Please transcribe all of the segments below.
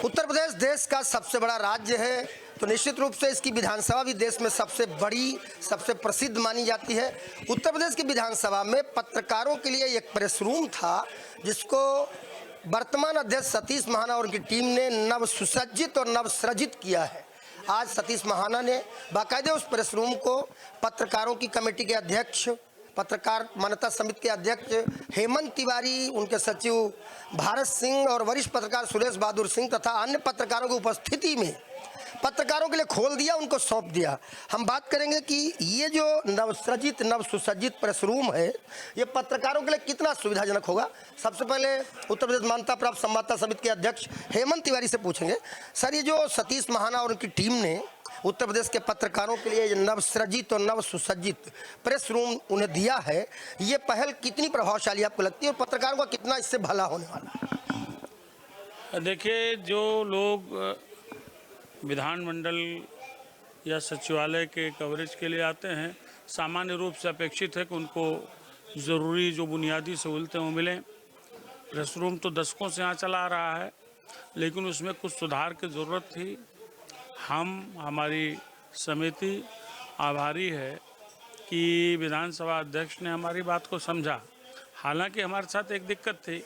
उत्तर प्रदेश देश का सबसे बड़ा राज्य है, तो निश्चित रूप से इसकी विधानसभा भी देश में सबसे बड़ी, सबसे प्रसिद्ध मानी जाती है। उत्तर प्रदेश की विधानसभा में पत्रकारों के लिए एक प्रेस रूम था, जिसको वर्तमान अध्यक्ष सतीश महाना और उनकी टीम ने नव सुसज्जित और नव सृजित किया है। आज सतीश महाना ने बाकायदे उस प्रेस रूम को पत्रकारों की कमेटी के अध्यक्ष, पत्रकार मान्यता समिति के अध्यक्ष हेमंत तिवारी, उनके सचिव भारत सिंह और वरिष्ठ पत्रकार सुरेश बहादुर सिंह तथा अन्य पत्रकारों की उपस्थिति में पत्रकारों के लिए खोल दिया, उनको सौंप दिया। हम बात करेंगे कि ये जो नवसृजित, नव सुसज्जित प्रेस रूम है, ये पत्रकारों के लिए कितना सुविधाजनक होगा। सबसे पहले उत्तर प्रदेश मान्यता प्राप्त संवाददाता समिति के अध्यक्ष हेमंत तिवारी से पूछेंगे, सर ये जो सतीश महाना और उनकी टीम ने उत्तर प्रदेश के पत्रकारों के लिए नवसृजित और नव सुसज्जित प्रेस रूम उन्हें दिया है, ये पहल कितनी प्रभावशाली आपको लगती है और पत्रकारों का कितना इससे भला होने वाला है? देखिए, जो लोग विधानमंडल या सचिवालय के कवरेज के लिए आते हैं, सामान्य रूप से अपेक्षित है कि उनको ज़रूरी जो बुनियादी सहूलतें वो मिलें। प्रेस रूम तो दशकों से यहाँ चला आ रहा है, लेकिन उसमें कुछ सुधार की ज़रूरत थी। हमारी समिति आभारी है कि विधानसभा अध्यक्ष ने हमारी बात को समझा। हालांकि हमारे साथ एक दिक्कत थी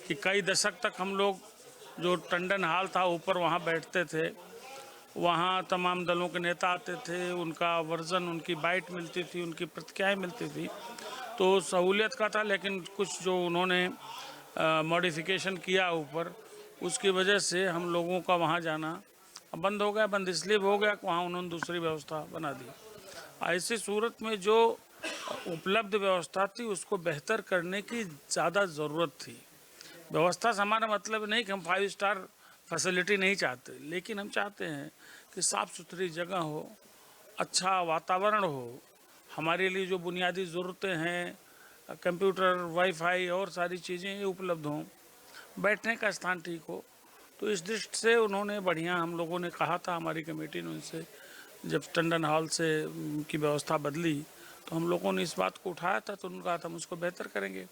कि कई दशक तक हम लोग जो टंडन हॉल था ऊपर, वहाँ बैठते थे, वहाँ तमाम दलों के नेता आते थे, उनका वर्जन, उनकी बाइट मिलती थी, उनकी प्रतिक्रियाएँ मिलती थी, तो सहूलियत का था। लेकिन कुछ जो उन्होंने मॉडिफिकेशन किया ऊपर, उसकी वजह से हम लोगों का वहाँ जाना बंद हो गया। बंद इसलिए हो गया कि वहाँ उन्होंने दूसरी व्यवस्था बना दी। ऐसी सूरत में जो उपलब्ध व्यवस्था थी उसको बेहतर करने की ज़्यादा ज़रूरत थी। व्यवस्था से हमारा मतलब नहीं कि हम 5 स्टार फैसिलिटी नहीं चाहते, लेकिन हम चाहते हैं कि साफ़ सुथरी जगह हो, अच्छा वातावरण हो, हमारे लिए जो बुनियादी ज़रूरतें हैं, कंप्यूटर, वाईफाई और सारी चीज़ें उपलब्ध हों, बैठने का स्थान ठीक हो। तो इस दृष्टि से उन्होंने बढ़िया, हम लोगों ने कहा था, हमारी कमेटी ने उनसे, जब टंडन हॉल से की व्यवस्था बदली तो हम लोगों ने इस बात को उठाया था, तो उन्होंने कहा था हम उसको बेहतर करेंगे।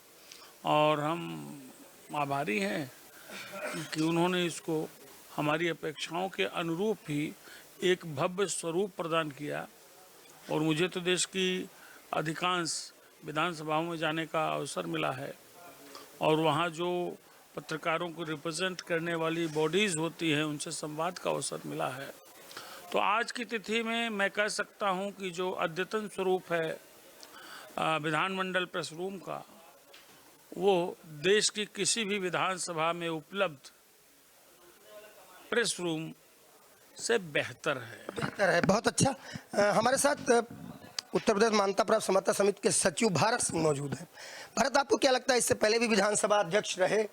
और हम आभारी हैं कि उन्होंने इसको हमारी अपेक्षाओं के अनुरूप ही एक भव्य स्वरूप प्रदान किया। और मुझे तो देश की अधिकांश विधानसभाओं में जाने का अवसर मिला है, और वहाँ जो पत्रकारों को रिप्रेजेंट करने वाली बॉडीज़ होती हैं, उनसे संवाद का अवसर मिला है। तो आज की तिथि में मैं कह सकता हूं कि जो अद्यतन स्वरूप है विधानमंडल प्रेस रूम का, वो देश की किसी भी विधानसभा में उपलब्ध प्रेस रूम से बेहतर है। बहुत अच्छा। हमारे साथ उत्तर प्रदेश मान्यता प्राप्त संवाददाता समिति के सचिव भारत सिंह मौजूद हैं। भारत, आपको क्या लगता है, इससे पहले भी विधानसभा अध्यक्ष रहे,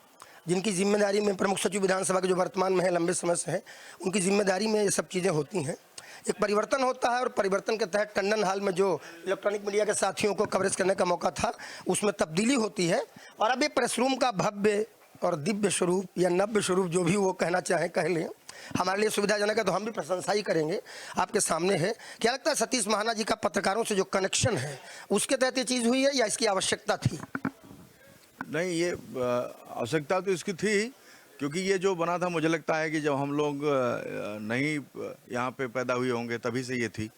जिनकी जिम्मेदारी में प्रमुख सचिव विधानसभा के जो वर्तमान में है, लंबे समय से हैं, उनकी जिम्मेदारी में ये सब चीज़ें होती हैं। एक परिवर्तन होता है और परिवर्तन के तहत टंडन हॉल में जो इलेक्ट्रॉनिक मीडिया के साथियों को कवरेज करने का मौका था, उसमें तब्दीली होती है। और अब ये प्रेस रूम का भव्य और दिव्य स्वरूप या नव्य स्वरूप, जो भी वो कहना चाहें कह लें, हमारे लिए सुविधाजनक है, तो हम भी प्रशंसा ही करेंगे। आपके सामने है, क्या लगता है सतीश महाना जी का पत्रकारों से जो कनेक्शन है, उसके तहत ये चीज़ हुई है या इसकी आवश्यकता थी? नहीं, ये आवश्यकता तो इसकी थी, क्योंकि ये जो बना था, मुझे लगता है कि जब हम लोग नहीं यहाँ पे पैदा हुए होंगे तभी से ये थी।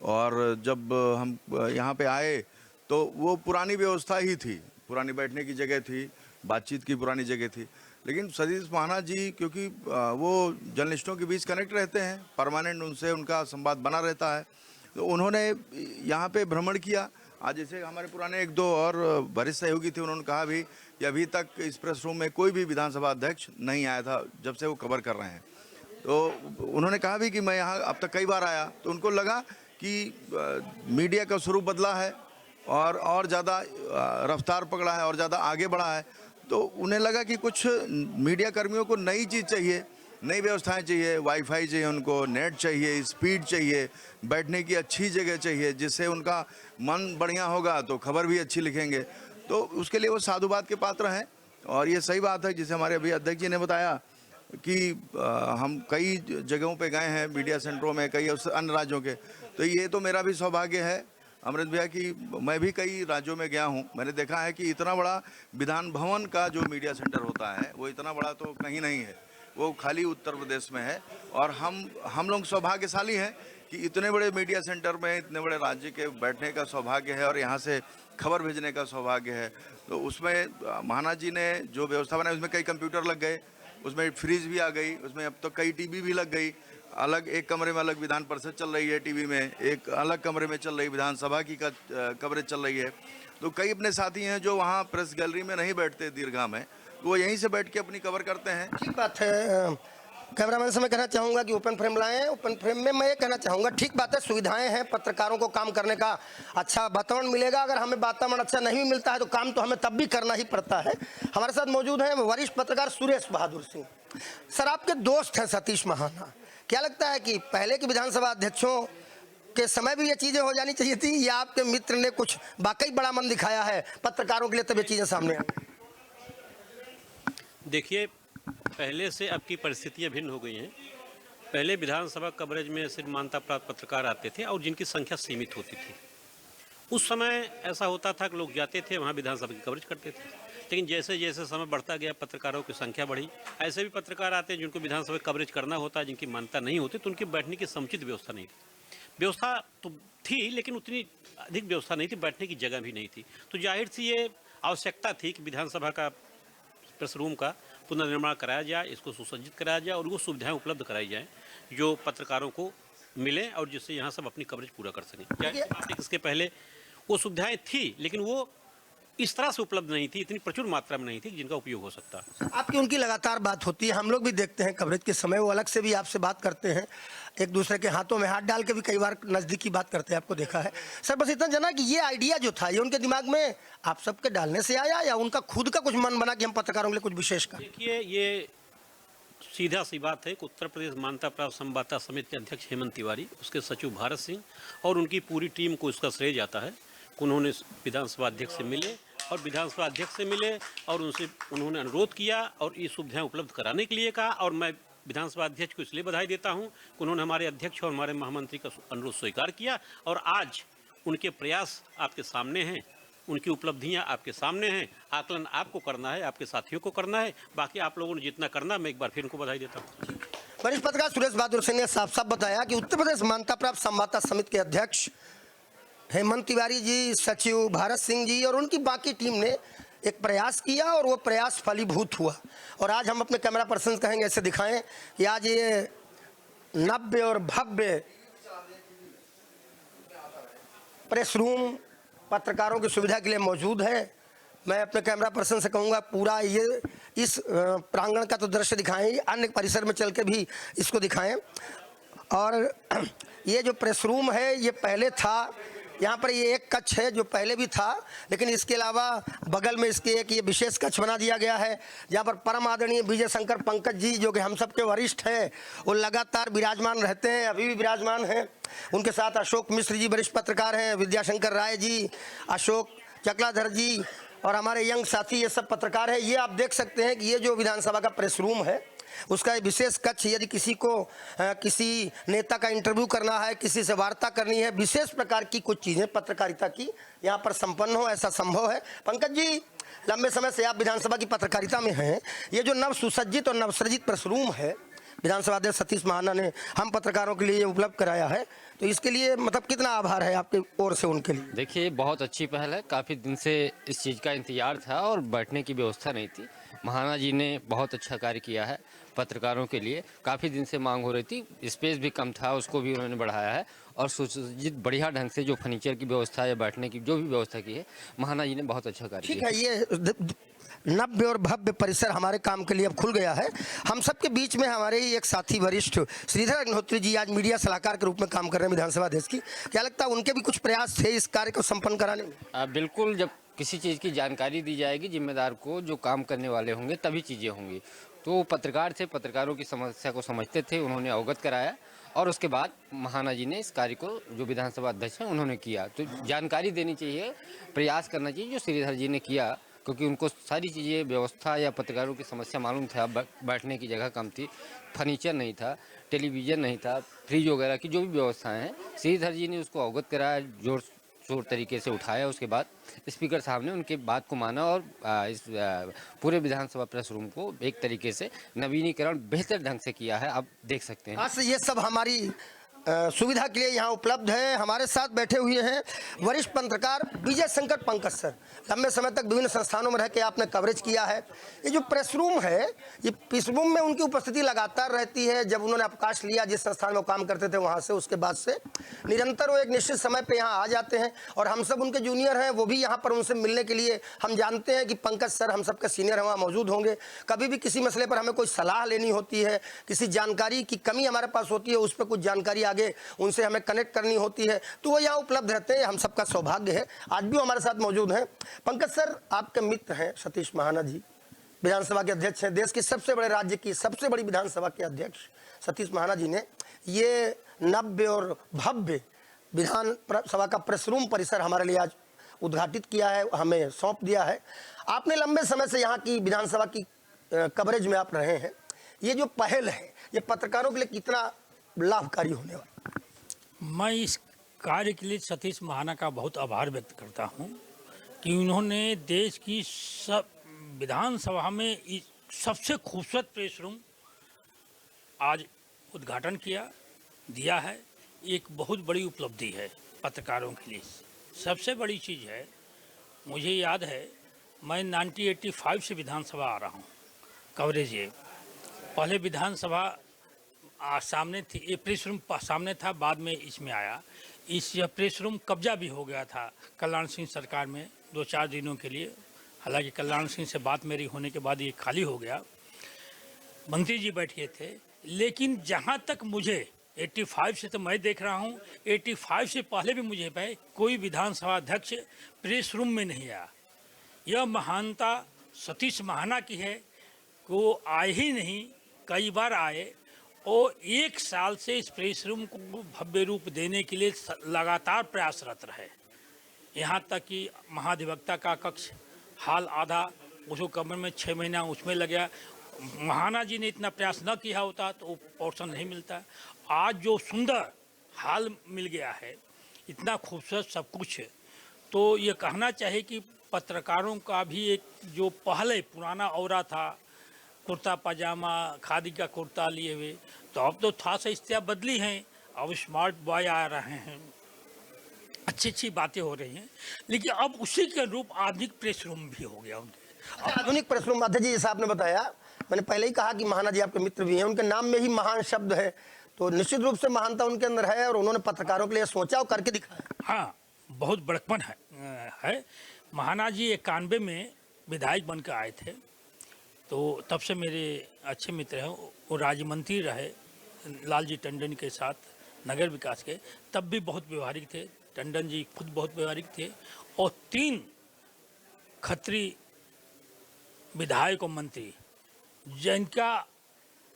और जब हम यहाँ पे आए तो वो पुरानी व्यवस्था ही थी, पुरानी बैठने की जगह थी, बातचीत की पुरानी जगह थी। लेकिन सतीश महाना जी, क्योंकि वो जर्नलिस्टों के बीच कनेक्ट रहते हैं, परमानेंट उनसे उनका संवाद बना रहता है, तो उन्होंने यहाँ पे भ्रमण किया। आज जैसे हमारे पुराने 1-2 और वरिष्ठ सहयोगी थे, उन्होंने कहा भी कि अभी तक इस प्रेस रूम में कोई भी विधानसभा अध्यक्ष नहीं आया था जब से वो कवर कर रहे हैं। तो उन्होंने कहा भी कि मैं यहाँ अब तक कई बार आया, तो उनको लगा कि मीडिया का स्वरूप बदला है और ज़्यादा रफ्तार पकड़ा है और ज़्यादा आगे बढ़ा है। तो उन्हें लगा कि कुछ मीडिया कर्मियों को नई चीज़ चाहिए, नई व्यवस्थाएं चाहिए, वाईफाई चाहिए, उनको नेट चाहिए, स्पीड चाहिए, बैठने की अच्छी जगह चाहिए, जिससे उनका मन बढ़िया होगा तो खबर भी अच्छी लिखेंगे। तो उसके लिए वो साधुवाद के पात्र हैं। और ये सही बात है, जिसे हमारे अभी अध्यक्ष जी ने बताया कि हम कई जगहों पे गए हैं, मीडिया सेंटरों में, कई अन्य राज्यों के। तो ये तो मेरा भी सौभाग्य है अमृत भैया कि मैं भी कई राज्यों में गया हूँ। मैंने देखा है कि इतना बड़ा विधान भवन का जो मीडिया सेंटर होता है, वो इतना बड़ा तो कहीं नहीं है। वो खाली उत्तर प्रदेश में है। और हम लोग सौभाग्यशाली हैं कि इतने बड़े मीडिया सेंटर में इतने बड़े राज्य के बैठने का सौभाग्य है और यहाँ से खबर भेजने का सौभाग्य है। तो उसमें महाना जी ने जो व्यवस्था बनाई, उसमें कई कंप्यूटर लग गए, उसमें फ्रिज भी आ गई, उसमें अब तो कई टीवी भी लग गई। अलग एक कमरे में अलग विधान परिषद चल रही है टीवी में, एक अलग कमरे में चल रही विधानसभा की कवरेज चल रही है। तो कई अपने साथी हैं जो वहाँ प्रेस गैलरी में नहीं बैठते दीर्घा में, तो वो यहीं से बैठ के अपनी कवर करते हैं। ठीक बात है। कैमरामैन से मैं कहना चाहूँगा कि ओपन फ्रेम लाएं। ओपन फ्रेम में मैं ये कहना चाहूँगा, ठीक बात है, सुविधाएं हैं, पत्रकारों को काम करने का अच्छा वातावरण मिलेगा। अगर हमें वातावरण अच्छा नहीं भी मिलता है तो काम तो हमें तब भी करना ही पड़ता है। हमारे साथ मौजूद हैं वरिष्ठ पत्रकार सुरेश बहादुर सिंह। सर, आपके दोस्त हैं सतीश महाना, क्या लगता है कि पहले के विधानसभा अध्यक्षों के समय भी ये चीज़ें हो जानी चाहिए थी, या आपके मित्र ने कुछ वाकई बड़ा मन दिखाया है पत्रकारों के लिए तब ये चीज़ें सामने आई? देखिए, पहले से अब की परिस्थितियां भिन्न हो गई हैं। पहले विधानसभा कवरेज में सिर्फ मान्यता प्राप्त पत्रकार आते थे और जिनकी संख्या सीमित होती थी। उस समय ऐसा होता था कि लोग जाते थे, वहाँ विधानसभा की कवरेज करते थे। लेकिन जैसे जैसे समय बढ़ता गया, पत्रकारों की संख्या बढ़ी। ऐसे भी पत्रकार आते हैं जिनको विधानसभा कवरेज करना होता है, जिनकी मान्यता नहीं होती, तो उनकी बैठने की समुचित व्यवस्था नहीं थी। व्यवस्था तो थी लेकिन उतनी अधिक व्यवस्था नहीं थी, बैठने की जगह भी नहीं थी। तो जाहिर सी ये आवश्यकता थी कि विधानसभा का प्रेस रूम का पुनर्निर्माण कराया जाए, इसको सुसज्जित कराया जाए और वो सुविधाएं उपलब्ध कराई जाएं जो पत्रकारों को मिलें और जिससे यहाँ सब अपनी कवरेज पूरा कर सकें। इसके पहले वो सुविधाएं थी लेकिन वो इस तरह से उपलब्ध नहीं थी, इतनी प्रचुर मात्रा में नहीं थी जिनका उपयोग हो सकता। आपकी उनकी लगातार बात होती है, हम लोग भी देखते हैं कवरेज के समय, वो अलग से भी आपसे बात करते हैं, एक दूसरे के हाथों में हाथ डाल के भी कई बार नज़दीकी बात करते हैं, आपको देखा है। सर, बस इतना जाना कि ये आइडिया जो था ये उनके दिमाग में आप सबके डालने से आया या उनका खुद का कुछ मन बना कि हम पत्रकारों के लिए कुछ विशेष करें? देखिए, ये सीधा सी बात है कि उत्तर प्रदेश मान्यता प्राप्त संवाददाता समिति के अध्यक्ष हेमंत तिवारी, उसके सचिव भारत सिंह और उनकी पूरी टीम को इसका श्रेय जाता है। उन्होंने विधानसभा अध्यक्ष से मिले और विधानसभा अध्यक्ष से मिले और उन्होंने अनुरोध किया और ये सुविधाएं उपलब्ध कराने के लिए कहा। और मैं विधानसभा अध्यक्ष को इसलिए बधाई देता हूं कि उन्होंने हमारे अध्यक्ष और हमारे महामंत्री का अनुरोध स्वीकार किया और आज उनके प्रयास आपके सामने हैं, उनकी उपलब्धियां आपके सामने हैं। आकलन आपको करना है, आपके साथियों को करना है, बाकी आप लोगों ने जितना करना, मैं एक बार फिर उनको बधाई देता हूँ। वरिष्ठ पत्रकार सुरेश बहादुर सिंह ने साफ साफ बताया कि उत्तर प्रदेश मान्यता प्राप्त संवाददाता समिति के अध्यक्ष हेमंत तिवारी जी, सचिव भारत सिंह जी और उनकी बाकी टीम ने एक प्रयास किया और वो प्रयास फलीभूत हुआ। और आज हम अपने कैमरा पर्सन कहेंगे ऐसे दिखाएं कि आज ये नव्य और भव्य प्रेस रूम पत्रकारों की सुविधा के लिए मौजूद है। मैं अपने कैमरा पर्सन से कहूँगा पूरा ये इस प्रांगण का तो दृश्य दिखाएं, अन्य परिसर में चल के भी इसको दिखाएं। और ये जो प्रेस रूम है ये पहले था, यहाँ पर ये एक कक्ष है जो पहले भी था, लेकिन इसके अलावा बगल में इसके एक ये विशेष कक्ष बना दिया गया है जहाँ पर परम आदरणीय विजय शंकर पंकज जी जो कि हम सबके वरिष्ठ हैं, वो लगातार विराजमान रहते हैं, अभी भी विराजमान हैं। उनके साथ अशोक मिश्र जी वरिष्ठ पत्रकार हैं, विद्याशंकर राय जी, अशोक चकलाधर जी और हमारे यंग साथी, ये सब पत्रकार हैं। ये आप देख सकते हैं कि ये जो विधानसभा का प्रेस रूम है उसका विशेष कक्ष, यदि किसी को किसी नेता का इंटरव्यू करना है, किसी से वार्ता करनी है, विशेष प्रकार की कुछ चीज़ें पत्रकारिता की यहाँ पर संपन्न हो, ऐसा संभव है। पंकज जी, लंबे समय से आप विधानसभा की पत्रकारिता में हैं, ये जो नव सुसज्जित और नवसृजित प्रेस रूम है विधानसभा अध्यक्ष सतीश महाना ने हम पत्रकारों के लिए उपलब्ध कराया है, तो इसके लिए मतलब कितना आभार है आपके ओर से उनके लिए? देखिए, बहुत अच्छी पहल है। काफ़ी दिन से इस चीज़ का इंतजार था और बैठने की व्यवस्था नहीं थी। महाना जी ने बहुत अच्छा कार्य किया है पत्रकारों के लिए। काफ़ी दिन से मांग हो रही थी, स्पेस भी कम था, उसको भी उन्होंने बढ़ाया है और सुसज्जित बढ़िया ढंग से जो फर्नीचर की व्यवस्था है, बैठने की जो भी व्यवस्था की है, महाना जी ने बहुत अच्छा कार्य किया। ठीक है, ये नव्य और भव्य परिसर हमारे काम के लिए अब खुल गया है। हम सबके बीच में हमारे ही एक साथी वरिष्ठ श्रीधर अग्निहोत्री जी आज मीडिया सलाहकार के रूप में काम कर रहे हैं विधानसभा अध्यक्ष की। क्या लगता है उनके भी कुछ प्रयास थे इस कार्य को संपन्न कराने में? बिल्कुल, जब किसी चीज़ की जानकारी दी जाएगी जिम्मेदार को, जो काम करने वाले होंगे, तभी चीज़ें होंगी। तो पत्रकार थे, पत्रकारों की समस्या को समझते थे, उन्होंने अवगत कराया और उसके बाद महाना जी ने इस कार्य को, जो विधानसभा अध्यक्ष हैं, उन्होंने किया। तो जानकारी देनी चाहिए, प्रयास करना चाहिए जो श्रीधर जी ने किया, क्योंकि उनको सारी चीज़ें व्यवस्था या पत्रकारों की समस्या मालूम था। बैठने की जगह कम थी, फर्नीचर नहीं था, टेलीविज़न नहीं था, फ्रिज वगैरह की जो भी व्यवस्थाएं हैं, श्रीधर जी ने उसको अवगत कराया, जोर पुरजोर तरीके से उठाया। उसके बाद स्पीकर साहब ने उनके बात को माना और इस पूरे विधानसभा प्रेस रूम को एक तरीके से नवीनीकरण बेहतर ढंग से किया है। आप देख सकते हैं। आज से ये सब हमारी सुविधा के लिए यहाँ उपलब्ध है। हमारे साथ बैठे हुए हैं वरिष्ठ पत्रकार विजय शंकर पंकज सर। लंबे समय तक विभिन्न संस्थानों में रह के आपने कवरेज किया है। ये जो प्रेस रूम है, ये प्रेस रूम में उनकी उपस्थिति लगातार रहती है। जब उन्होंने अवकाश लिया जिस संस्थान में वो काम करते थे वहाँ से, उसके बाद से निरंतर वो एक निश्चित समय पर यहाँ आ जाते हैं और हम सब उनके जूनियर हैं। वो भी यहाँ पर उनसे मिलने के लिए, हम जानते हैं कि पंकज सर हम सबके सीनियर हैं, वहाँ मौजूद होंगे। कभी भी किसी मसले पर हमें कोई सलाह लेनी होती है, किसी जानकारी की कमी हमारे पास होती है, उस पर कुछ जानकारी आगे उनसे हमें कनेक्ट करनी होती है, तो वो यहाँ उपलब्ध रहते हैं। हम सबका सौभाग्य है। आज भी वो हमारे साथ मौजूद हैं। पंकज सर, आपके मित्र हैं सतीश महाना जी, विधानसभा के अध्यक्ष हैं। देश के सबसे बड़े राज्य की सबसे बड़ी विधानसभा के अध्यक्ष सतीश महाना जी ने ये नव्य और भव्य विधानसभा का प्रेस रूम परिसर हमारे लिए आज उद्घाटित किया है, हमें सौंप दिया है। आपने लंबे समय से यहाँ की विधानसभा की कवरेज में आप रहे हैं। ये जो पहल है, ये पत्रकारों के लिए कितना लाभकारी होने वाला? मैं इस कार्य के लिए सतीश महाना का बहुत आभार व्यक्त करता हूं कि उन्होंने देश की सब विधानसभा में सबसे खूबसूरत प्रेस रूम आज उद्घाटन दिया है। एक बहुत बड़ी उपलब्धि है पत्रकारों के लिए। सबसे बड़ी चीज़ है, मुझे याद है मैं 1985 से विधानसभा आ रहा हूँ कवरेज। ये पहले विधानसभा सामने थी, ये प्रेस रूम सामने था, बाद में इसमें आया। यह प्रेस रूम कब्जा भी हो गया था कल्याण सिंह सरकार में 2-4 दिनों के लिए। हालांकि कल्याण सिंह से बात मेरी होने के बाद ये खाली हो गया, मंत्री जी बैठ गए थे। लेकिन जहाँ तक मुझे 85 से तो मैं देख रहा हूँ, 85 से पहले भी मुझे कोई विधानसभा अध्यक्ष प्रेस रूम में नहीं आया। यह महानता सतीश महाना की है। वो आए ही नहीं, कई बार आए और 1 साल से इस प्रेस रूम को भव्य रूप देने के लिए लगातार प्रयासरत रहे। यहाँ तक कि महाधिवक्ता का कक्ष हाल आधा उसको कमरे में 6 महीना उसमें लग गया। महाना जी ने इतना प्रयास न किया होता तो वो पोर्शन नहीं मिलता। आज जो सुंदर हाल मिल गया है, इतना खूबसूरत सब कुछ, तो ये कहना चाहिए कि पत्रकारों का भी एक जो पहले पुराना औरा था, कुर्ता पजामा खादी का कुर्ता लिए हुए, तो अब तो थोड़ा सा स्थितियाँ बदली हैं। अब स्मार्ट बॉय आ रहे हैं, अच्छी अच्छी बातें हो रही हैं, लेकिन अब उसी के अनुरूप आधुनिक प्रेस रूम भी हो गया उनके। आधुनिक प्रेस रूम, अध्यक्ष जी जैसा आपने बताया, मैंने पहले ही कहा कि महाना जी आपके मित्र भी हैं, उनके नाम में ही महान शब्द है, तो निश्चित रूप से महानता उनके अंदर है और उन्होंने पत्रकारों के लिए सोचा और करके दिखाया। हाँ, बहुत बड़कपन है। महाना जी 91 में विधायक बनकर आए थे, तो तब से मेरे अच्छे मित्र हैं। वो राज्य मंत्री रहे लालजी टंडन के साथ नगर विकास के, तब भी बहुत व्यवहारिक थे। टंडन जी खुद बहुत व्यवहारिक थे और 3 खत्री विधायक और मंत्री, जिनका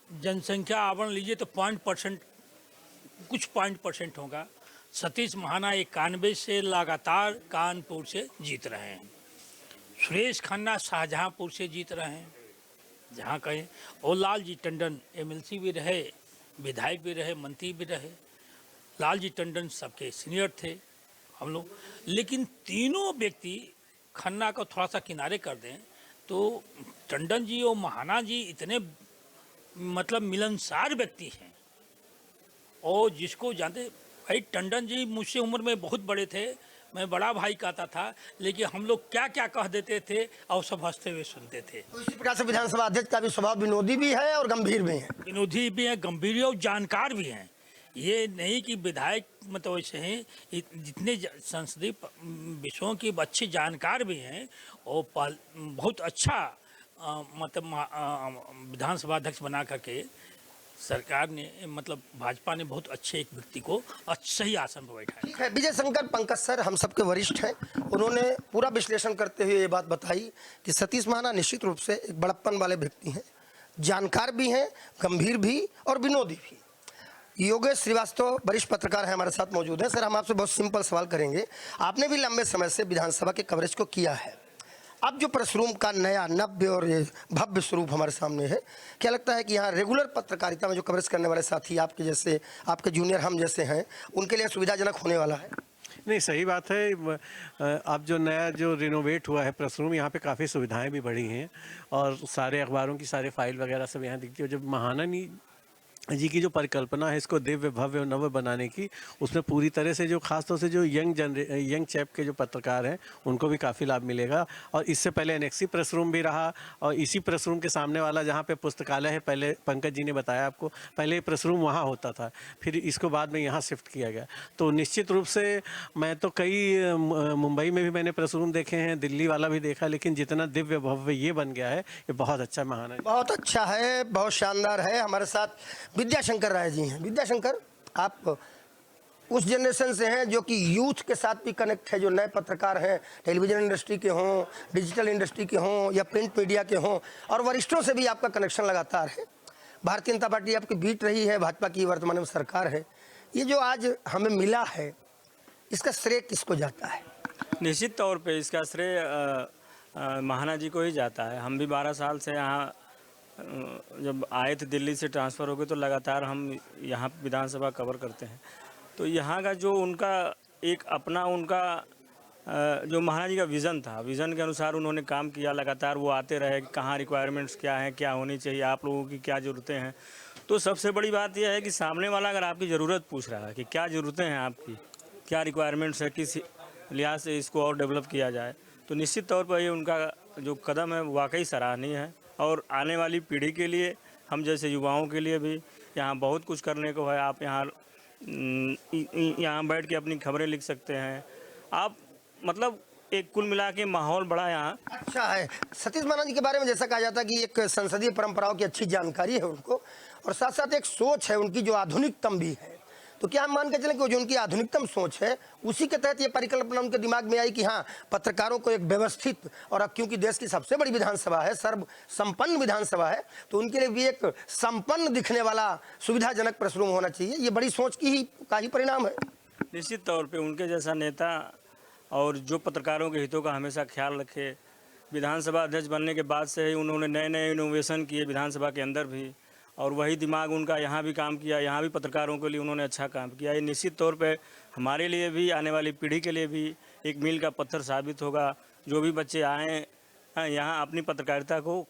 जनसंख्या आवरण लीजिए तो कुछ पॉइंट परसेंट होगा। सतीश महाना 91 से लगातार कानपुर से जीत रहे हैं। सुरेश खन्ना शाहजहांपुर से जीत रहे हैं, जहाँ कहें। और लालजी टंडन MLC भी रहे, विधायक भी रहे, मंत्री भी रहे। लालजी टंडन सबके सीनियर थे हम लोग। लेकिन तीनों व्यक्ति, खन्ना को थोड़ा सा किनारे कर दें तो टंडन जी और महाना जी इतने मतलब मिलनसार व्यक्ति हैं। और जिसको जानते भाई, टंडन जी मुझसे उम्र में बहुत बड़े थे, मैं बड़ा भाई कहता था, लेकिन हम लोग क्या क्या कह देते थे और सब हंसते हुए सुनते थे। तो इसी प्रकार से विधानसभा अध्यक्ष का भी स्वभाव विनोदी भी है और गंभीर भी है। विनोदी भी हैं, गंभीर भी और जानकार भी हैं। ये नहीं कि विधायक मतलब वैसे हैं, जितने संसदीय विषयों की अच्छे जानकार भी हैं और बहुत अच्छा मतलब विधानसभा अध्यक्ष बना करके सरकार ने मतलब भाजपा ने बहुत अच्छे एक व्यक्ति को सही आसन पर बैठाया। ठीक है, विजय शंकर पंकज सर हम सबके वरिष्ठ हैं। उन्होंने पूरा विश्लेषण करते हुए ये बात बताई कि सतीश महाना निश्चित रूप से एक बड़प्पन वाले व्यक्ति हैं, जानकार भी हैं, गंभीर भी और विनोदी भी। योगेश श्रीवास्तव वरिष्ठ पत्रकार हैं, हमारे साथ मौजूद हैं। सर, हम आपसे बहुत सिंपल सवाल करेंगे। आपने भी लंबे समय से विधानसभा के कवरेज को किया है। अब जो प्रेस रूम का नया नव्य और भव्य स्वरूप हमारे सामने है, क्या लगता है कि यहाँ रेगुलर पत्रकारिता में जो कवरेज करने वाले साथी आपके जैसे, आपके जूनियर हम जैसे हैं, उनके लिए सुविधाजनक होने वाला है? नहीं, सही बात है। अब जो नया जो रिनोवेट हुआ है प्रेस रूम, यहाँ पे काफ़ी सुविधाएं भी बढ़ी हैं और सारे अखबारों की सारे फाइल वगैरह सब यहाँ दिखती है। जब महाना जी की जो परिकल्पना है इसको दिव्य भव्य और नव्य बनाने की, उसमें पूरी तरह से जो खासतौर से जो यंग चैप के जो पत्रकार हैं उनको भी काफ़ी लाभ मिलेगा। और इससे पहले एनेक्सी प्रेस रूम भी रहा और इसी प्रेस रूम के सामने वाला जहाँ पे पुस्तकालय है, पहले पंकज जी ने बताया आपको, पहले प्रेस रूम वहाँ होता था, फिर इसको बाद में यहाँ शिफ्ट किया गया। तो निश्चित रूप से मैं तो कई मुंबई में भी मैंने प्रेस रूम देखे हैं, दिल्ली वाला भी देखा, लेकिन जितना दिव्य भव्य ये बन गया है ये बहुत अच्छा महाना है। बहुत अच्छा है, बहुत शानदार है। हमारे साथ विद्याशंकर राय जी हैं। विद्याशंकर, आप उस जनरेशन से हैं जो कि यूथ के साथ भी कनेक्ट है, जो नए पत्रकार हैं, टेलीविज़न इंडस्ट्री के हों, डिजिटल इंडस्ट्री के हों या प्रिंट मीडिया के हों, और वरिष्ठों से भी आपका कनेक्शन लगातार है। भारतीय जनता पार्टी आपकी बीट रही है, भाजपा की वर्तमान में सरकार है। ये जो आज हमें मिला है, इसका श्रेय किसको जाता है? निश्चित तौर पे इसका श्रेय महाना जी को ही जाता है। हम भी 12 साल से यहाँ जब आए थे, दिल्ली से ट्रांसफ़र हो गए, तो लगातार हम यहाँ विधानसभा कवर करते हैं। तो यहाँ का जो उनका एक अपना उनका जो महाना जी का विज़न था, विज़न के अनुसार उन्होंने काम किया। लगातार वो आते रहे कि कहाँ रिक्वायरमेंट्स क्या हैं, क्या होनी चाहिए, आप लोगों की क्या ज़रूरतें हैं। तो सबसे बड़ी बात यह है कि सामने वाला अगर आपकी ज़रूरत पूछ रहा है कि क्या ज़रूरतें हैं आपकी, क्या रिक्वायरमेंट्स है, किस लिहाज से इसको और डेवलप किया जाए, तो निश्चित तौर पर ये उनका जो कदम है वाकई सराहनीय है। और आने वाली पीढ़ी के लिए, हम जैसे युवाओं के लिए भी यहाँ बहुत कुछ करने को है। आप यहाँ बैठ के अपनी खबरें लिख सकते हैं आप, मतलब एक कुल मिला के माहौल बड़ा यहाँ अच्छा है। सतीश महाना जी के बारे में जैसा कहा जाता है कि एक संसदीय परंपराओं की अच्छी जानकारी है उनको, और साथ साथ एक सोच है उनकी जो आधुनिकतम भी है। तो क्या हम मान के चलें कि जो उनकी आधुनिकतम सोच है, उसी के तहत ये परिकल्पना उनके दिमाग में आई कि हाँ, पत्रकारों को एक व्यवस्थित, और अब क्योंकि देश की सबसे बड़ी विधानसभा है, सर्व संपन्न विधानसभा है, तो उनके लिए भी एक संपन्न दिखने वाला सुविधाजनक प्रेस रूम होना चाहिए। ये बड़ी सोच का ही परिणाम है। निश्चित तौर पे उनके जैसा नेता और जो पत्रकारों के हितों का हमेशा ख्याल रखे, विधानसभा अध्यक्ष बनने के बाद से ही उन्होंने नए नए इनोवेशन किए विधानसभा के अंदर भी, और वही दिमाग उनका यहाँ भी काम किया। यहाँ भी पत्रकारों के लिए उन्होंने अच्छा काम किया। ये निश्चित तौर पे हमारे लिए भी, आने वाली पीढ़ी के लिए भी एक मील का पत्थर साबित होगा। जो भी बच्चे आएँ यहाँ अपनी पत्रकारिता को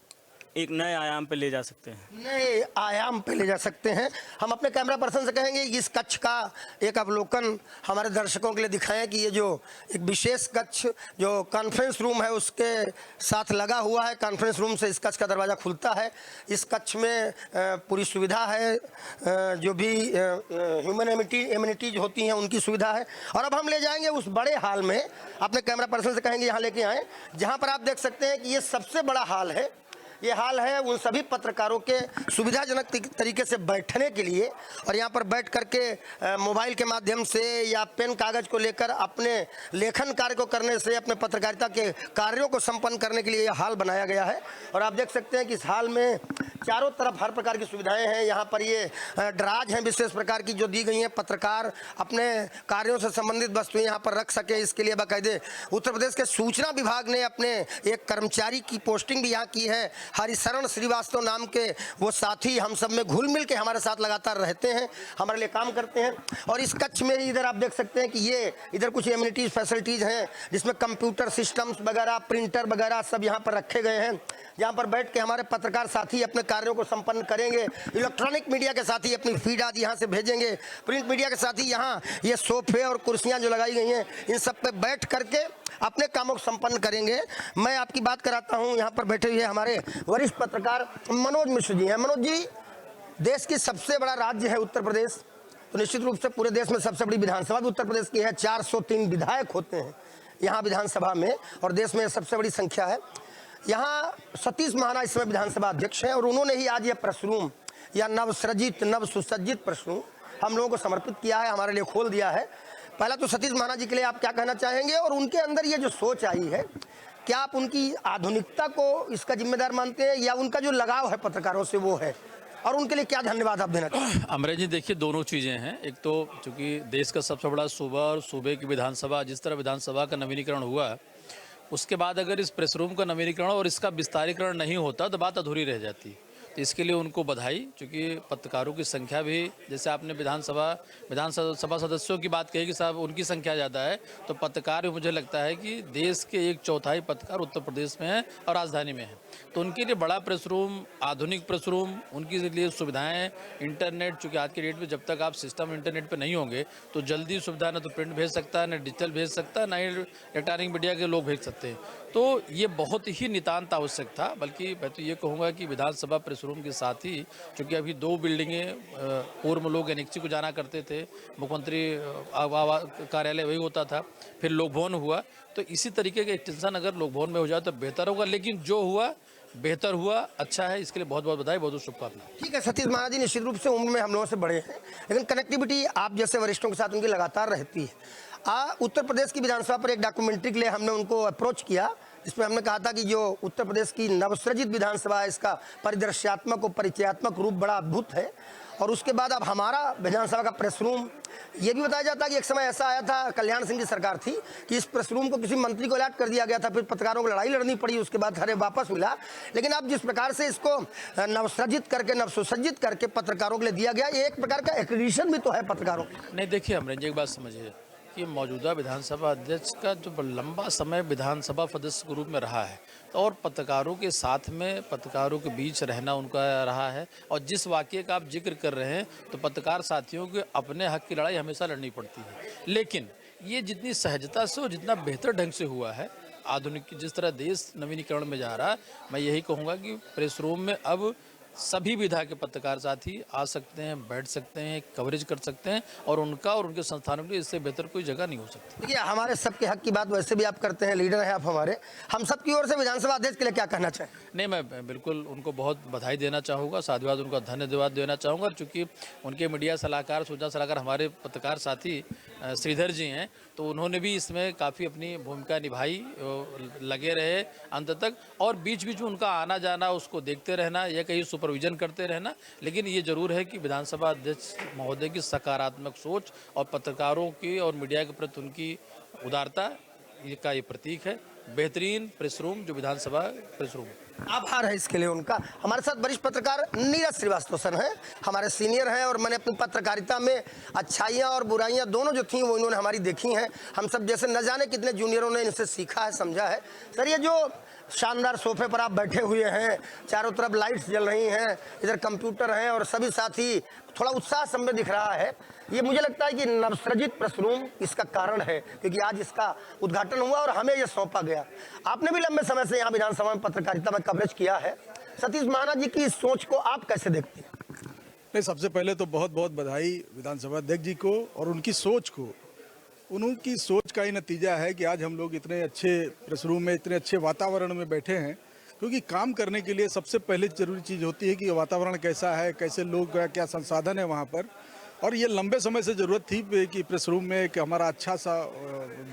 एक नए आयाम पे ले जा सकते हैं, नए आयाम पे ले जा सकते हैं। हम अपने कैमरा पर्सन से कहेंगे इस कक्ष का एक अवलोकन हमारे दर्शकों के लिए दिखाएं कि ये जो एक विशेष कक्ष जो कॉन्फ्रेंस रूम है उसके साथ लगा हुआ है। कॉन्फ्रेंस रूम से इस कक्ष का दरवाज़ा खुलता है। इस कक्ष में पूरी सुविधा है, जो भी ह्यूमन एमिनिटीज होती हैं उनकी सुविधा है। और अब हम ले जाएंगे उस बड़े हाल में, अपने कैमरा पर्सन से कहेंगे यहाँ लेके आएँ, जहाँ पर आप देख सकते हैं कि ये सबसे बड़ा हाल है। ये हाल है उन सभी पत्रकारों के सुविधाजनक तरीके से बैठने के लिए, और यहाँ पर बैठ करके मोबाइल के माध्यम से या पेन कागज़ को लेकर अपने लेखन कार्य को करने से, अपने पत्रकारिता के कार्यों को संपन्न करने के लिए यह हाल बनाया गया है। और आप देख सकते हैं कि इस हाल में चारों तरफ हर प्रकार की सुविधाएं हैं। यहाँ पर ये ड्राज हैं विशेष प्रकार की जो दी गई हैं, पत्रकार अपने कार्यों से संबंधित वस्तुएं यहाँ पर रख सके, इसके लिए बाकायदे उत्तर प्रदेश के सूचना विभाग ने अपने एक कर्मचारी की पोस्टिंग भी यहाँ की है। हरिशरण श्रीवास्तव नाम के वो साथी हम सब में घुल मिल के हमारे साथ लगातार रहते हैं, हमारे लिए काम करते हैं। और इस कक्ष में इधर आप देख सकते हैं कि ये इधर कुछ एमिनिटीज फैसिलिटीज़ हैं, जिसमें कंप्यूटर सिस्टम्स वगैरह, प्रिंटर वगैरह सब यहाँ पर रखे गए हैं, जहाँ पर बैठ के हमारे पत्रकार साथी अपने कार्यों को संपन्न करेंगे। इलेक्ट्रॉनिक मीडिया के साथी अपनी फीड आज यहाँ से भेजेंगे, प्रिंट मीडिया के साथी यहाँ ये सोफे और कुर्सियाँ जो लगाई गई हैं इन सब पे बैठ करके अपने कामों को संपन्न करेंगे। मैं आपकी बात कराता हूँ, यहाँ पर बैठे हुए हमारे वरिष्ठ पत्रकार मनोज मिश्र जी हैं। मनोज जी, देश की सबसे बड़ा राज्य है उत्तर प्रदेश, तो निश्चित रूप से पूरे देश में सबसे बड़ी विधानसभा भी उत्तर प्रदेश की है। 403 विधायक होते हैं यहाँ विधानसभा में, और देश में सबसे बड़ी संख्या है। यहाँ सतीश महाना इस समय विधानसभा अध्यक्ष हैं, और उन्होंने ही आज ये प्रेस रूम या नवसृजित नव सुसज्जित प्रेस रूम हम लोगों को समर्पित किया है, हमारे लिए खोल दिया है। पहला तो सतीश महाना जी के लिए आप क्या कहना चाहेंगे, और उनके अंदर ये जो सोच आई है, क्या आप उनकी आधुनिकता को इसका जिम्मेदार मानते हैं, या उनका जो लगाव है पत्रकारों से वो है, और उनके लिए क्या धन्यवाद आप देना चाहेंगे? अमरेश जी, देखिए दोनों चीज़ें हैं। एक तो चूँकि देश का सबसे बड़ा सूबा और सूबे की विधानसभा, जिस तरह विधानसभा का नवीनीकरण हुआ, उसके बाद अगर इस प्रेस रूम का नवीनीकरण और इसका विस्तारीकरण नहीं होता तो बात अधूरी रह जाती। तो इसके लिए उनको बधाई, क्योंकि पत्रकारों की संख्या भी, जैसे आपने विधानसभा सदस्यों की बात कही कि साहब उनकी संख्या ज़्यादा है, तो पत्रकार भी मुझे लगता है कि देश के 1/4 पत्रकार उत्तर प्रदेश में हैं और राजधानी में हैं। तो उनके लिए बड़ा प्रेस रूम, आधुनिक प्रेस रूम, उनके लिए सुविधाएं, इंटरनेट, चूँकि आज के डेट में जब तक आप सिस्टम इंटरनेट पे नहीं होंगे तो जल्दी सुविधा ना तो प्रिंट भेज सकता है, ना डिजिटल भेज सकता है, ना ही इलेक्ट्रॉनिक मीडिया के लोग भेज सकते हैं। तो ये बहुत ही नितांत आवश्यक था। बल्कि मैं तो ये कहूँगा कि विधानसभा प्रेस रूम के साथ ही, चूँकि अभी 2 बिल्डिंगें, पूर्व में लोग एनेक्सी को जाना करते थे, मुख्यमंत्री कार्यालय वही होता था, फिर लोक भवन हुआ, तो इसी तरीके का एक्सटेंशन अगर लोक भवन में हो जाए तो बेहतर होगा। लेकिन जो हुआ बेहतर हुआ, अच्छा है, इसके लिए बहुत बहुत बधाई, बहुत बहुत शुभकामनाएं। ठीक है सतीश महाराज जी, निश्चित रूप से उम्र में हम लोगों से बड़े हैं, लेकिन कनेक्टिविटी आप जैसे वरिष्ठों के साथ उनकी लगातार रहती है। उत्तर प्रदेश की विधानसभा पर एक डॉक्यूमेंट्री के लिए हमने उनको अप्रोच किया, जिसमें हमने कहा था कि जो उत्तर प्रदेश की नवसृजित विधानसभा है, इसका परिदृश्यात्मक और परिचयात्मक रूप बड़ा अद्भुत है। और उसके बाद अब हमारा विधानसभा का प्रेस रूम, ये भी बताया जाता है कि एक समय ऐसा आया था, कल्याण सिंह की सरकार थी, कि इस प्रेस रूम को किसी मंत्री को अलॉट कर दिया गया था, फिर पत्रकारों को लड़ाई लड़नी पड़ी, उसके बाद हरे वापस मिला। लेकिन अब जिस प्रकार से इसको नवसृजित करके, नवसुसज्जित करके पत्रकारों के लिए दिया गया, ये एक प्रकार का एक्रेडिशन भी तो है पत्रकारों को। नहीं, देखिए अमरेंद्र जी, एक बात समझिए कि मौजूदा विधानसभा अध्यक्ष का जो लंबा समय विधानसभा सदस्य के रूप में रहा है, और पत्रकारों के साथ में, पत्रकारों के बीच रहना उनका रहा है। और जिस वाक़ये का आप जिक्र कर रहे हैं, तो पत्रकार साथियों के अपने हक की लड़ाई हमेशा लड़नी पड़ती है। लेकिन ये जितनी सहजता से और जितना बेहतर ढंग से हुआ है, आधुनिक जिस तरह देश नवीनीकरण में जा रहा है, मैं यही कहूँगा कि प्रेस रूम में अब सभी विधा के पत्रकार साथी आ सकते हैं, बैठ सकते हैं, कवरेज कर सकते हैं, और उनका और उनके संस्थानों के लिए इससे बेहतर कोई जगह नहीं हो सकती। देखिए, हमारे सबके हक की बात वैसे भी आप करते हैं, लीडर हैं आप हमारे, हम सब की ओर से विधानसभा अध्यक्ष के लिए क्या कहना चाहें? नहीं, मैं बिल्कुल उनको बहुत बधाई देना चाहूँगा, साधुवाद उनका धन्यवाद देना चाहूँगा, चूँकि उनके मीडिया सलाहकार, सूचना सलाहकार हमारे पत्रकार साथी श्रीधर जी हैं, तो उन्होंने भी इसमें काफ़ी अपनी भूमिका निभाई, लगे रहे अंत तक, और बीच बीच में उनका आना जाना, उसको देखते रहना, या कहीं सुपरविजन करते रहना। लेकिन ये जरूर है कि विधानसभा अध्यक्ष महोदय की सकारात्मक सोच और पत्रकारों की और मीडिया के प्रति उनकी उदारता का ये प्रतीक है। बेहतरीन प्रेस रूम जो विधानसभा प्रेस रूम, आभार है इसके लिए उनका। हमारे साथ वरिष्ठ पत्रकार नीरज श्रीवास्तव सर हैं, हमारे सीनियर हैं, और मैंने अपनी पत्रकारिता में अच्छाइयाँ और बुराइयाँ दोनों जो थी वो इन्होंने हमारी देखी हैं। हम सब जैसे न जाने कितने जूनियरों ने इनसे सीखा है, समझा है। सर, ये जो शानदार सोफे पर आप बैठे हुए हैं, चारों तरफ लाइट्स जल रही हैं, इधर कंप्यूटर हैं, और सभी साथी थोड़ा उत्साह सब में दिख रहा है, ये मुझे लगता है कि नवसृजित प्रेस रूम इसका कारण है, क्योंकि आज इसका उद्घाटन हुआ और हमें यह सौंपा गया। आपने भी लंबे समय से यहाँ विधानसभा में पत्रकारिता में कवरेज किया है, सतीश महाराज जी की इस सोच को आप कैसे देखते हैं? नहीं, सबसे पहले तो बहुत बहुत बधाई विधानसभा अध्यक्ष जी को और उनकी सोच को। उनकी सोच का ही नतीजा है कि आज हम लोग इतने अच्छे प्रेस रूम में, इतने अच्छे वातावरण में बैठे हैं, क्योंकि काम करने के लिए सबसे पहले जरूरी चीज़ होती है कि वातावरण कैसा है, कैसे लोग, क्या संसाधन है वहाँ पर। और ये लंबे समय से ज़रूरत थी कि प्रेस रूम में कि हमारा अच्छा सा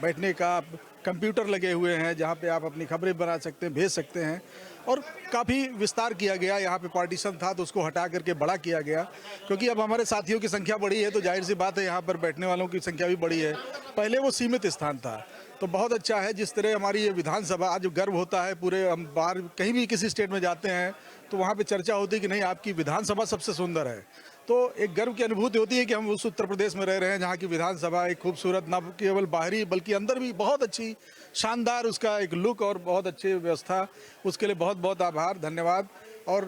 बैठने का, कंप्यूटर लगे हुए हैं जहाँ पे आप अपनी खबरें बना सकते हैं, भेज सकते हैं, और काफ़ी विस्तार किया गया। यहाँ पे पार्टीशन था तो उसको हटा करके बड़ा किया गया, क्योंकि अब हमारे साथियों की संख्या बढ़ी है, तो जाहिर सी बात है यहाँ पर बैठने वालों की संख्या भी बढ़ी है। पहले वो सीमित स्थान था, तो बहुत अच्छा है जिस तरह हमारी ये विधानसभा, आज गर्व होता है पूरे, हम बाहर कहीं भी किसी स्टेट में जाते हैं तो वहाँ पे चर्चा होती है कि नहीं, आपकी विधानसभा सबसे सुंदर है। तो एक गर्व की अनुभूति होती है कि हम उस उत्तर प्रदेश में रह रहे हैं जहाँ की विधानसभा एक खूबसूरत, न केवल बाहरी बल्कि अंदर भी बहुत अच्छी, शानदार उसका एक लुक और बहुत अच्छी व्यवस्था। उसके लिए बहुत बहुत आभार, धन्यवाद। और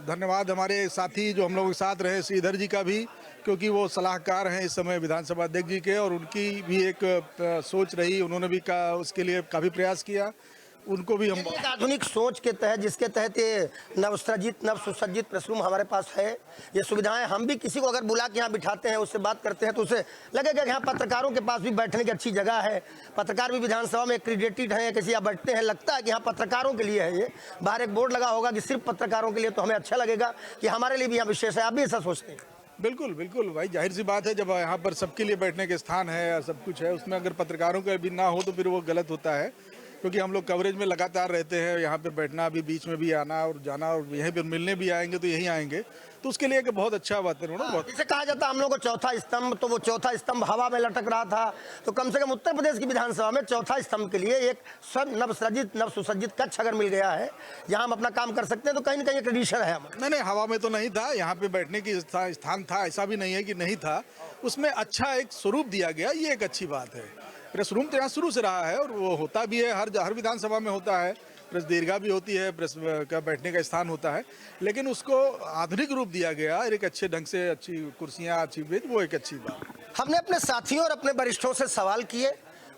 धन्यवाद हमारे साथी जो हम लोगों के साथ रहे, श्रीधर जी का भी, क्योंकि वो सलाहकार हैं इस समय विधानसभा अध्यक्ष जी के, और उनकी भी एक सोच रही, उन्होंने भी उसके लिए काफ़ी प्रयास किया, उनको भी हम एक आधुनिक सोच के तहत, जिसके तहत ये नवसृजित, नव सुसज्जित प्रेस रूम हमारे पास है। ये सुविधाएं हम भी किसी को अगर बुला के यहाँ बिठाते हैं, उससे बात करते हैं, तो उसे लगेगा कि यहाँ पत्रकारों के पास भी बैठने की अच्छी जगह है, पत्रकार भी विधानसभा में एक्रीडेटेड हैं, किसी यहाँ बैठते हैं, लगता है कि यहाँ पत्रकारों के लिए है। ये बाहर एक बोर्ड लगा होगा कि सिर्फ पत्रकारों के लिए, तो हमें अच्छा लगेगा कि हमारे लिए भी यहाँ विशेष है। आप भी ऐसा सोचते हैं? बिल्कुल बिल्कुल भाई, जाहिर सी बात है, जब यहाँ पर सबके लिए बैठने के स्थान है, सब कुछ है, उसमें अगर पत्रकारों का भी ना हो तो फिर वो गलत होता है। क्योंकि हम लोग कवरेज में लगातार रहते हैं, यहाँ पे बैठना, अभी बीच में भी आना और जाना, और यहीं पर मिलने भी आएंगे तो यहीं आएंगे, तो उसके लिए एक बहुत अच्छा वातावरण है। बहुत इसे कहा जाता है हम लोग को चौथा स्तंभ, तो वो चौथा स्तंभ हवा में लटक रहा था, तो कम से कम उत्तर प्रदेश की विधानसभा में चौथा स्तंभ के लिए एक नवसृजित नव सुसज्जित कक्ष अगर मिल गया है जहां हम अपना काम कर सकते हैं, तो कहीं ना कहीं ट्रेडिशन है हमारा। नहीं, हवा में तो नहीं था, यहाँ पे बैठने की स्थान था, ऐसा भी नहीं है कि नहीं था, उसमें अच्छा एक स्वरूप दिया गया, ये एक अच्छी बात है। प्रेस रूम तो यहाँ शुरू से रहा है और वो होता भी है, हर विधानसभा में होता है, प्रेस दीर्घा भी होती है, प्रेस का बैठने का स्थान होता है, लेकिन उसको आधुनिक रूप दिया गया, एक अच्छे ढंग से, अच्छी कुर्सियाँ, अच्छी बेंच, वो एक अच्छी बात। हमने अपने साथियों और अपने वरिष्ठों से सवाल किए।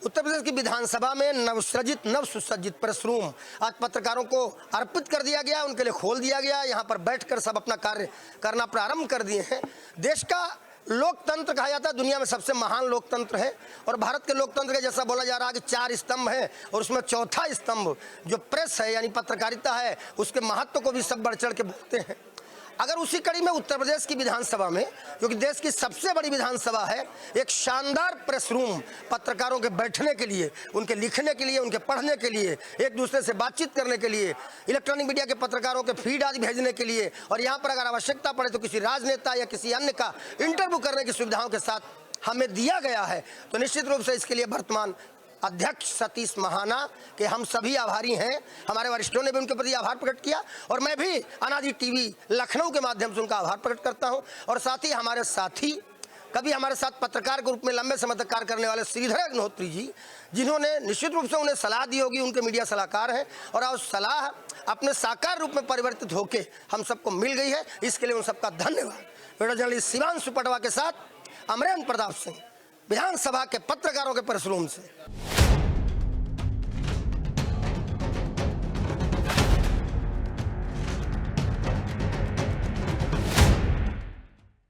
उत्तर प्रदेश की विधानसभा में नवसृजित नव सुसज्जित प्रेस रूम आज पत्रकारों को अर्पित कर दिया गया, उनके लिए खोल दिया गया। यहाँ पर बैठकर सब अपना कार्य करना प्रारंभ कर दिए हैं। देश का लोकतंत्र कहा जाता है दुनिया में सबसे महान लोकतंत्र है, और भारत के लोकतंत्र के जैसा बोला जा रहा है कि 4 स्तंभ है और उसमें चौथा स्तंभ जो प्रेस है यानी पत्रकारिता है, उसके महत्व को भी सब बढ़ चढ़ के बोलते हैं। अगर उसी कड़ी में उत्तर प्रदेश की विधानसभा में, जो कि देश की सबसे बड़ी विधानसभा है, एक शानदार प्रेस रूम पत्रकारों के बैठने के लिए, उनके लिखने के लिए, उनके पढ़ने के लिए, एक दूसरे से बातचीत करने के लिए, इलेक्ट्रॉनिक मीडिया के पत्रकारों के फीड आदि भेजने के लिए, और यहाँ पर अगर आवश्यकता पड़े तो किसी राजनेता या किसी अन्य का इंटरव्यू करने की सुविधाओं के साथ हमें दिया गया है, तो निश्चित रूप से इसके लिए वर्तमान अध्यक्ष सतीश महाना के हम सभी आभारी हैं। हमारे वरिष्ठों ने भी उनके प्रति आभार प्रकट किया, और मैं भी अनादि टीवी लखनऊ के माध्यम से उनका आभार प्रकट करता हूं। और साथ ही हमारे साथी, कभी हमारे साथ पत्रकार के रूप में लंबे समय तक कार्य करने वाले श्रीधर अग्निहोत्री जी, जिन्होंने निश्चित रूप से उन्हें सलाह दी होगी, उनके मीडिया सलाहकार हैं, और उस सलाह अपने साकार रूप में परिवर्तित होकर हम सबको मिल गई है, इसके लिए उन सबका धन्यवाद। वीडियो जर्नलिस्ट शिवांशु पटवा के साथ अमरेंद्र प्रताप सिंह, विधानसभा के पत्रकारों के प्रेस रूम से।